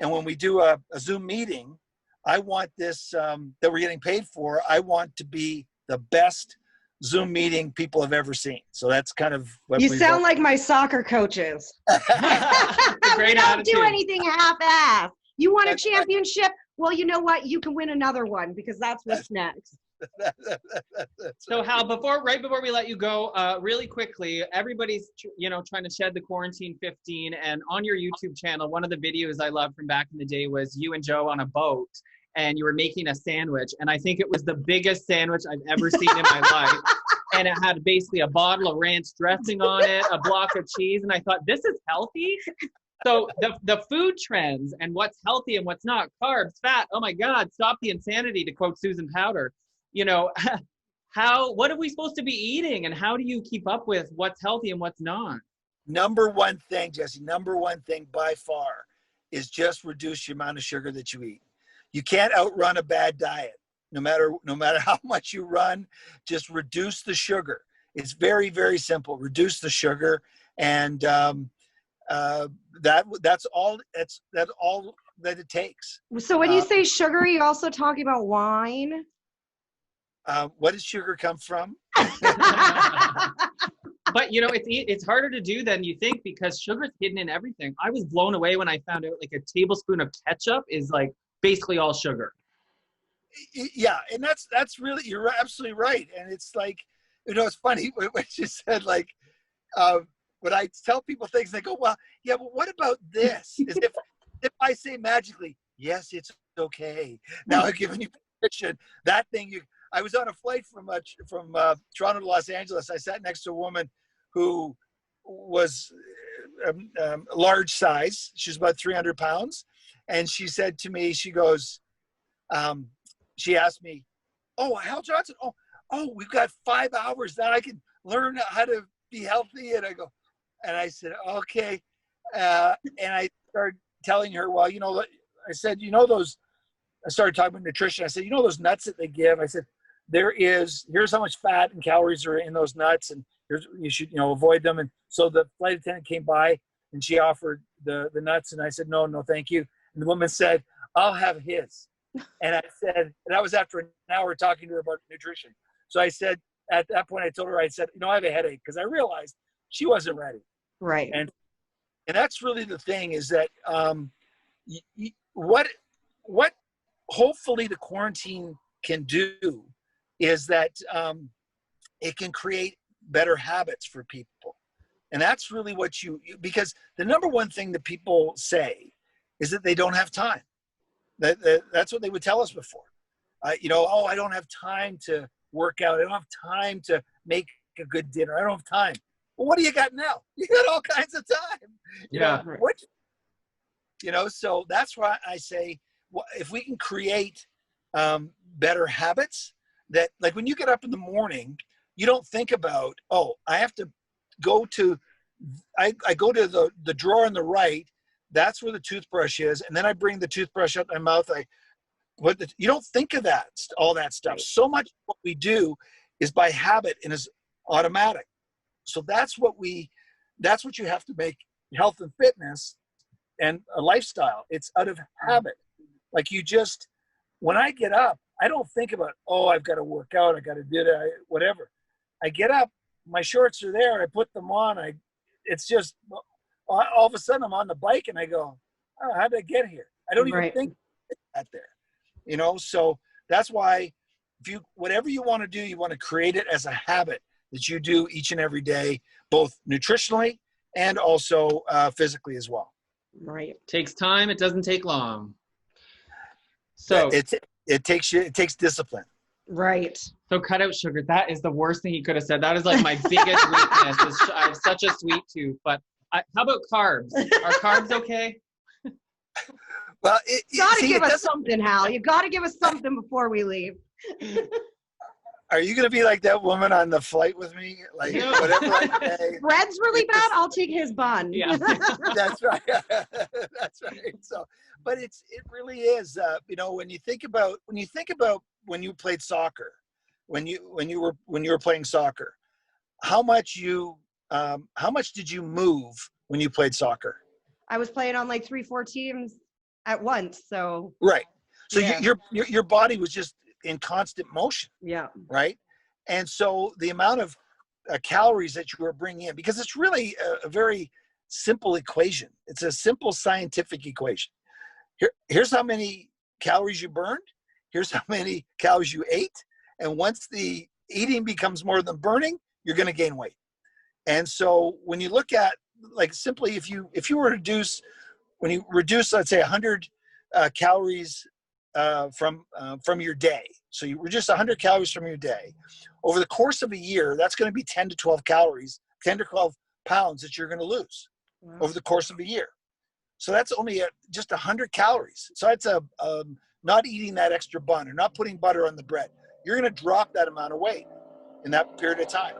and when we do a Zoom meeting, I want this, that we're getting paid for, I want to be the best Zoom meeting people have ever seen. So that's kind of what you sound like my soccer coaches. Great Don't attitude. do anything half-ass. You want a championship? Well, you know what? You can win another one because that's what's next. So Hal, right before we let you go, really quickly, everybody's trying to shed the quarantine 15, and on your YouTube channel, one of the videos I loved from back in the day was you and Joe on a boat, and you were making a sandwich, and I think it was the biggest sandwich I've ever seen in my life, and it had basically a bottle of ranch dressing on it, a block of cheese, and I thought, this is healthy? So the food trends and what's healthy and what's not, carbs, fat, oh my God, stop the insanity, to quote Susan Powder. What are we supposed to be eating, and how do you keep up with what's healthy and what's not? Number one thing, Jesse, number one thing by far is just reduce the amount of sugar that you eat. You can't outrun a bad diet. No matter how much you run, just reduce the sugar. It's very, very simple. Reduce the sugar, and that's all that it takes. So when you say sugar, you're also talking about wine? What does sugar come from? But it's harder to do than you think, because sugar's hidden in everything. I was blown away when I found out like a tablespoon of ketchup is like basically all sugar. Yeah, and that's really, you're absolutely right. And it's like, it's funny when you said like, when I tell people things, they go, well, yeah, but what about this? As if I say magically, yes, it's okay. Now I've given you permission. That thing I was on a flight from Toronto to Los Angeles. I sat next to a woman who was large size. She was about 300 pounds. And she said to me, she goes, she asked me, oh, Hal Johnson, oh, we've got 5 hours now. I can learn how to be healthy. And I said, okay. And I started telling her, well, I said, I started talking about nutrition. I said, those nuts that they give? I said, here's how much fat and calories are in those nuts, and you should, avoid them. And so the flight attendant came by and she offered the nuts, and I said, no, thank you. And the woman said, I'll have his. And I said, and that was after an hour talking to her about nutrition. So I said, at that point, I told her, I said, I have a headache, because I realized she wasn't ready. Right. And that's really the thing, is that what hopefully the quarantine can do is that it can create better habits for people. And that's really what because the number one thing that people say is that they don't have time. That's what they would tell us before. I don't have time to work out. I don't have time to make a good dinner. I don't have time. Well, what do you got now? You got all kinds of time. So that's why I say, if we can create better habits, that like when you get up in the morning, you don't think about, I have to go to, I go to the drawer on the right. That's where the toothbrush is. And then I bring the toothbrush up my mouth. You don't think of all that stuff. Right. So much of what we do is by habit and is automatic. So that's what you have to make health and fitness and a lifestyle. It's out of habit. Like when I get up, I don't think about, I've got to work out. I got to do that, whatever. I get up, my shorts are there. I put them on. It's just all of a sudden I'm on the bike and I go, how did I get here? I don't even think that there, so that's why whatever you want to do, you want to create it as a habit that you do each and every day, both nutritionally and also physically as well. Right. Takes time. It doesn't take long. So it takes discipline. Right. So cut out sugar. That is the worst thing he could have said. That is like my biggest weakness. I have such a sweet tooth. But how about carbs? Are carbs okay? Well, you got to give us something, Hal. You got to give us something before we leave. Are you going to be like that woman on the flight with me? Like whatever I say. Bread's really bad. I'll take his bun. Yeah. That's right. That's right. So, but it really is. When you think about when you played soccer, when you were playing soccer, how much did you move when you played soccer? I was playing on like 3-4 teams at once, so right. So yeah. your body was just in constant motion. Yeah. Right. And so the amount of calories that you were bringing in, because it's really a very simple equation. It's a simple scientific equation. Here's how many calories you burned. Here's how many calories you ate. And once the eating becomes more than burning, you're going to gain weight. And so when you look at, like, simply, if you were to reduce, let's say 100 calories from your day. So you reduce 100 calories from your day. Over the course of a year, that's going to be 10 to 12 calories, 10 to 12 pounds that you're going to lose over the course of a year. So that's only just 100 calories. So it's not eating that extra bun or not putting butter on the bread. You're going to drop that amount of weight in that period of time.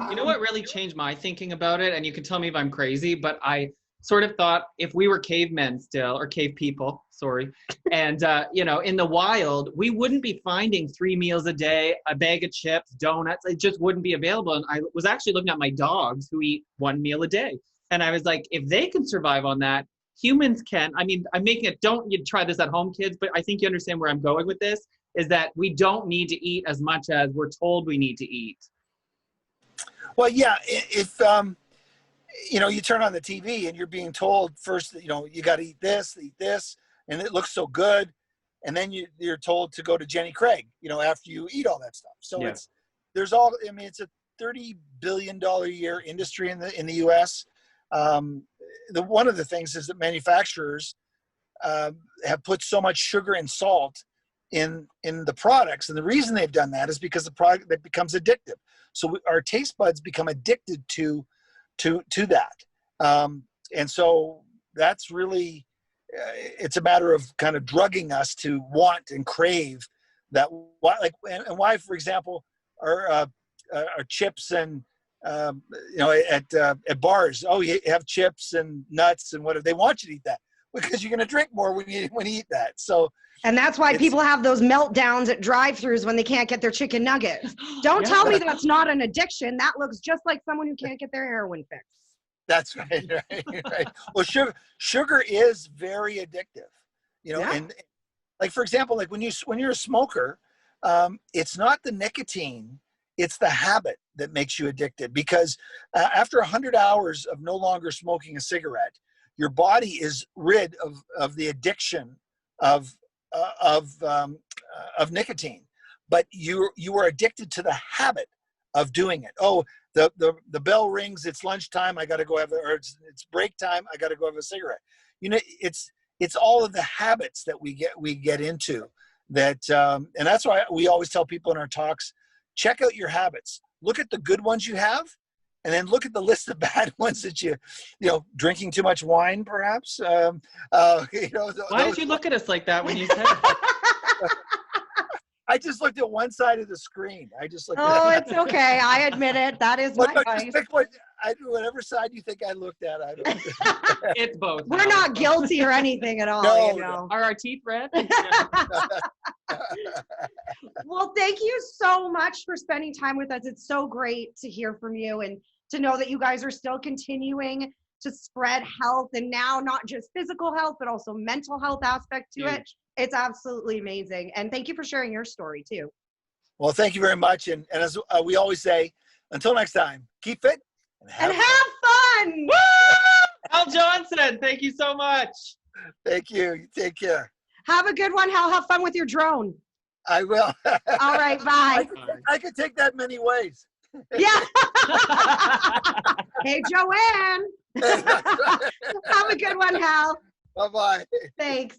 You know what really changed my thinking about it? And you can tell me if I'm crazy, but I sort of thought if we were cavemen still, or cave people, sorry, and, in the wild, we wouldn't be finding 3 meals a day, a bag of chips, donuts. It just wouldn't be available. And I was actually looking at my dogs who eat 1 meal a day. And I was like, if they can survive on that, humans can. I mean, I'm making it, don't you try this at home, kids, but I think you understand where I'm going with this, is that we don't need to eat as much as we're told we need to eat. Well, yeah, if, you turn on the TV and you're being told first, you got to eat this, and it looks so good. And then you're told to go to Jenny Craig, after you eat all that stuff. So it's a $30 billion a year industry in the US. One of the things is that manufacturers have put so much sugar and salt in the products. And the reason they've done that is because the product that becomes addictive. So our taste buds become addicted to that. And so that's really, it's a matter of kind of drugging us to want and crave that. And why, for example, are chips and, at bars, you have chips and nuts and whatever. They want you to eat that because you're going to drink more when you eat that. So, and that's why people have those meltdowns at drive-thrus when they can't get their chicken nuggets. Don't tell me that's not an addiction. That looks just like someone who can't get their heroin fix. That's right. Well, sugar is very addictive, and like, for example, like when you're a smoker, it's not the nicotine, it's the habit that makes you addicted, because after 100 hours of no longer smoking a cigarette, your body is rid of the addiction of nicotine, but you are addicted to the habit of doing it. Oh, the bell rings, it's lunchtime, I got to go or it's break time, I got to go have a cigarette. It's all of the habits that we get into that, and that's why we always tell people in our talks, check out your habits, look at the good ones you have, and then look at the list of bad ones that drinking too much wine, perhaps. Why did you look at us like that when you said it? I just looked at one side of the screen. It's okay. I admit it. That is my vice. Just pick whatever side you think I looked at. I don't. It's both. We're not guilty or anything at all. No. Are our teeth red? Well, thank you so much for spending time with us. It's so great to hear from you and to know that you guys are still continuing to spread health, and now not just physical health, but also mental health aspect to it. It's absolutely amazing. And thank you for sharing your story too. Well, thank you very much. And as we always say, until next time, keep fit and have fun. Woo! Hal Johnson, thank you so much. Thank you. You take care. Have a good one, Hal. Have fun with your drone. I will. All right, bye. I could take that many ways. Yeah. Hey, Joanne. Have a good one, Hal. Bye-bye. Thanks.